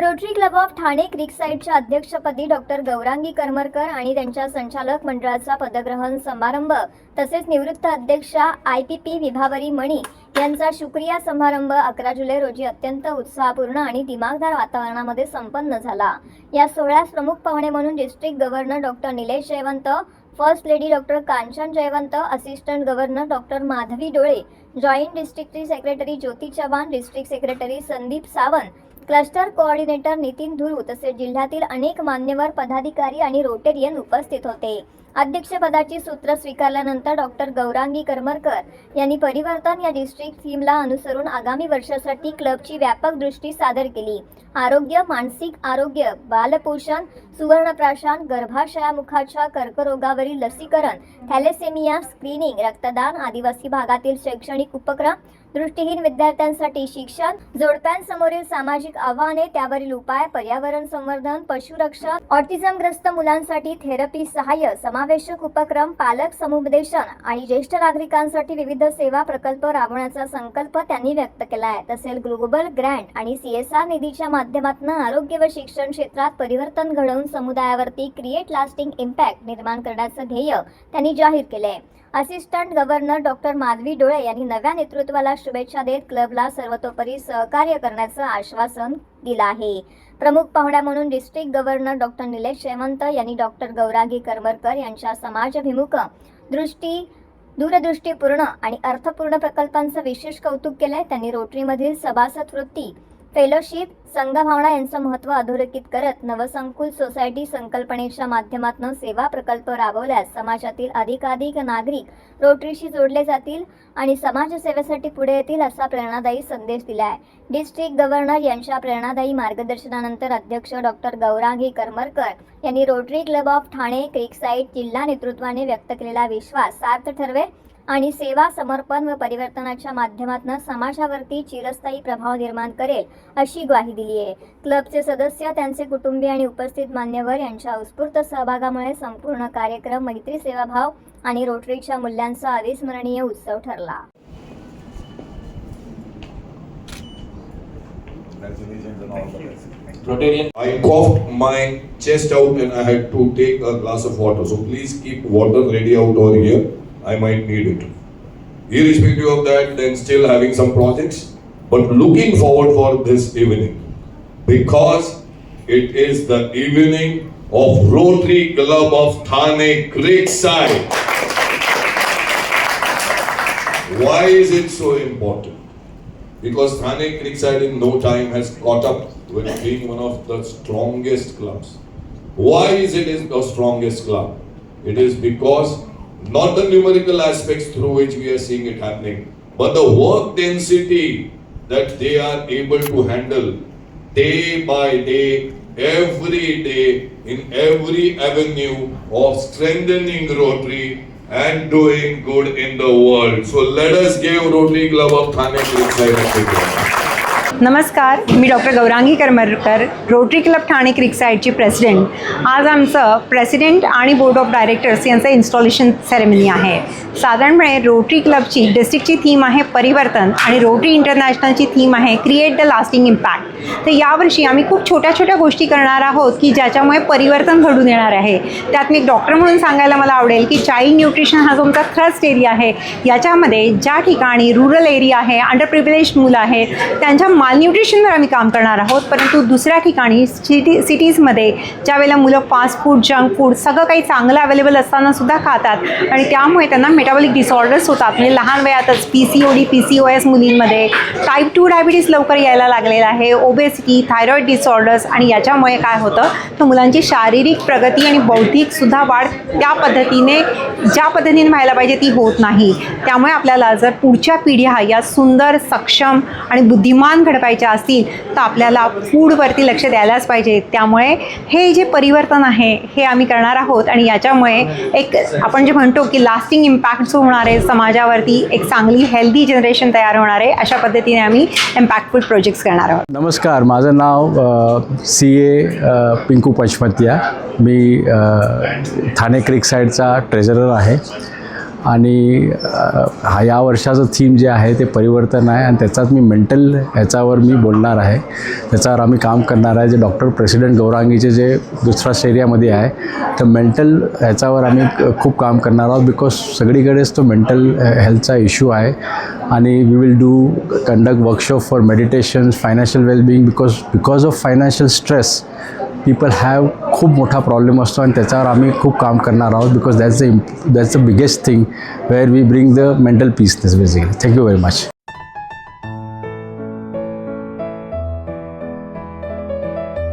Rotary club of Thane क्रिकसाईडच्या अध्यक्षपदी doctor Gaurangi Karmarkar आणि त्यांच्या संचालक मंडळाचा पदग्रहण समारंभ तसेच निवृत्त अध्यक्षा IPP विभावरी मणी यांचा शुक्रिया समारंभ 11 जुलै रोजी अत्यंत उत्साहपूर्ण आणि दिमागदार वातावरणामध्ये संपन्न झाला। या सोहळ्यास प्रमुख पाहुणे म्हणून district governor doctor Nilesh Jaywant, first lady doctor Kanchan Jaywant, assistant governor doctor Madhavi Dole, joint district secretary Jyoti Chavan, district secretary Sandeep Sawant, cluster coordinator Nitin Dhuru तसेच जिल्ह्यातील अनेक मान्यवर पदाधिकारी आणि रोटेरियन उपस्थित होते। अध्यक्षपदाची सूत्र स्वीकारल्यानंतर डॉक्टर गौरांगी करमरकर यांनी परिवर्तन या डिस्ट्रिक्ट थीमला अनुसरून आगामी वर्षासाठी क्लबची व्यापक दृष्टी सादर केली। आरोग्य, मानसिक आरोग्य, बालपोषण, सुवर्णप्राशन, गर्भाशयामुखाच्या कर्करोगावरील लसीकरण, थॅलेसेमिया स्क्रीनिंग, रक्तदान, आदिवासी भागातील शैक्षणिक उपक्रम, दृष्टिहीन विद्यार्थ्यांसाठी शिक्षण, जोडप्यांसमोरील सामाजिक आव्हाने त्यावरील उपाय, पर्यावरण संवर्धन, पशुरक्षण, ऑटिझमग्रस्त मुलांसाठी थेरपी सहाय्य, समावेशक उपक्रम, पालक समुपदेशन आणि ज्येष्ठ नागरिकांसाठी विविध सेवा प्रकल्प राबवण्याचा संकल्प त्यांनी व्यक्त केला आहे। तसेच ग्लोबल ग्रँट आणि CSR निधीच्या माध्यमातून आरोग्य व शिक्षण क्षेत्रात परिवर्तन घडवून समुदायावरती क्रिएट लास्टिंग इम्पॅक्ट निर्माण करण्याचं ध्येय त्यांनी जाहीर केले आहे। असिस्टंट गव्हर्नर डॉक्टर माधवी डोळे यांनी नव्या नेतृत्वाला शुभेच्छा देत क्लबला सर्वतोपरी सहकार्य करण्याचं आश्वासन दिलं आहे। प्रमुख पाहुण्या म्हणून district governor doctor Nilesh Jaywant यांनी डॉक्टर गौरांगी करमरकर यांच्या समाजभिमुख दूरदृष्टीपूर्ण आणि अर्थपूर्ण प्रकल्पांचं विशेष कौतुक केलंय। त्यांनी रोटरीमधील सभासद वृत्ती, फेलोशिप, संघभावना यांचं महत्त्व अधोरेखित करत नवसंकुल सोसायटी संकल्पनेच्या माध्यमातून सेवा प्रकल्प राबवल्यास समाजातील अधिकाधिक नागरिक रोटरीशी जोडले जातील आणि समाजसेवेसाठी पुढे येतील असा प्रेरणादायी संदेश दिला आहे। डिस्ट्रिक्ट गव्हर्नर यांच्या प्रेरणादायी मार्गदर्शनानंतर अध्यक्ष डॉक्टर गौरांगी करमरकर यांनी रोटरी क्लब ऑफ ठाणे क्रिकसाईड जिल्हा नेतृत्वाने व्यक्त केलेला विश्वास सार्थ ठरवेल आणि सेवा, समर्पण व परिवर्तनाच्या माध्यमातून समाजावरती चिरस्थायी प्रभाव निर्माण करेल अशी ग्वाही दिली आहे। क्लबचे सदस्य, त्यांचे कुटुंबीय आणि उपस्थित मान्यवर यांच्या उत्स्फूर्त सहभागामुळे संपूर्ण कार्यक्रम मैत्री, सेवाभाव आणि रोटरीच्या मूल्यांचा अविस्मरणीय उत्सव ठरला। I coughed my chest out and I had to take a glass of water. So please keep water ready out over here. I might need it. Irrespective of that, then still having some projects, but looking forward for this evening because it is the evening of Rotary Club of Thane Creekside. Why is it so important? Because Thane Creekside in no time has caught up with being one of the strongest clubs. Why is it the strongest club? It is because not the numerical aspects through which we are seeing it happening, but the work density that they are able to handle day by day, every day, in every avenue of strengthening Rotary and doing good in the world. So let us give Rotary Club of Thane Creekside a big round. नमस्कार, मी doctor Gaurangi Karmarkar, Rotary club Thane क्रिकसाईडची president. आज आमचं president आणि board of directors यांचं installation ceremony आहे। साधारणपणे Rotary क्लबची डिस्ट्रिक्टची थीम आहे परिवर्तन आणि रोटरी इंटरनॅशनलची थीम आहे क्रिएट द लास्टिंग इम्पॅक्ट। तर यावर्षी आम्ही खूप छोट्या छोट्या गोष्टी करणार आहोत की ज्याच्यामुळे परिवर्तन घडून येणार आहे। त्यात मी डॉक्टर म्हणून सांगायला मला आवडेल की चाइल्ड न्यूट्रिशन हा जो आमचा थ्रस्ट एरिया आहे, याच्यामध्ये ज्या ठिकाणी रूरल एरिया आहे, अंडर प्रिव्हिलेज्ड मुलं आहेत, त्यांच्या मालन्यूट्रिशनवर आम्ही काम करणार आहोत। परंतु दुसऱ्या ठिकाणी सिटीजमध्ये ज्या वेळेला मुलं फास्ट फूड, जंक फूड सगळं काही चांगलं अवेलेबल असताना सुद्धा खातात आणि त्यामुळे त्यांना मेटाबॉलिक डिसऑर्डर्स होतात। म्हणजे लहान वयातच PCOD, PCOS मुलींमध्ये, टाईप 2 डायबिटीस लवकर यायला लागलेला आहे, ओबेसिटी, थायरॉईड डिसऑर्डर्स आणि याच्यामुळे काय होतं तर मुलांची शारीरिक प्रगती आणि बौद्धिकसुद्धा वाढ त्या पद्धतीने ज्या पद्धतीने व्हायला पाहिजे ती होत नाही। त्यामुळे आपल्याला जर पुढच्या पिढ्या या सुंदर, सक्षम आणि बुद्धिमान घडवायच्या असतील तर आपल्याला फूडवरती लक्ष द्यायलाच पाहिजे। त्यामुळे हे जे परिवर्तन आहे हे आम्ही करणार आहोत आणि याच्यामुळे एक आपण जे म्हणतो की लास्टिंग इम्पॅक्ट जो होणार आहे समाजावरती, एक चांगली हेल्दी जनरेशन तयार होणार आहे, अशा पद्धतीने आम्ही इम्पॅक्टफुल प्रोजेक्ट्स करणार आहोत। नमस्कार, माझं नाव CA पिंकू पंचमतिया। मी ठाणे क्रिकसाईडचा ट्रेझरर आहे। आणि ह्या वर्षाचं थीम जे आहे ते परिवर्तन आहे आणि त्याच्यात मी मेंटल ह्याच्यावर मी बोलणार आहे. त्याच्यावर आम्ही काम करणार आहे. जे डॉक्टर प्रेसिडेंट गौरांगीचे जे दुसऱ्या एरियामध्ये आहे तर मेंटल ह्याच्यावर आम्ही खूप काम करणार आहोत. बिकॉज सगळीकडेच तो मेंटल हेल्थचा इश्यू आहे आणि we will do conduct workshop for meditation, financial wellbeing. Because of financial stress people have खूप मोठा प्रॉब्लेम असतो आणि त्याच्यावर आम्ही खूप काम करणार आहोत. Because that's the biggest thing where we bring the mental peaceness basically. Thank you very much.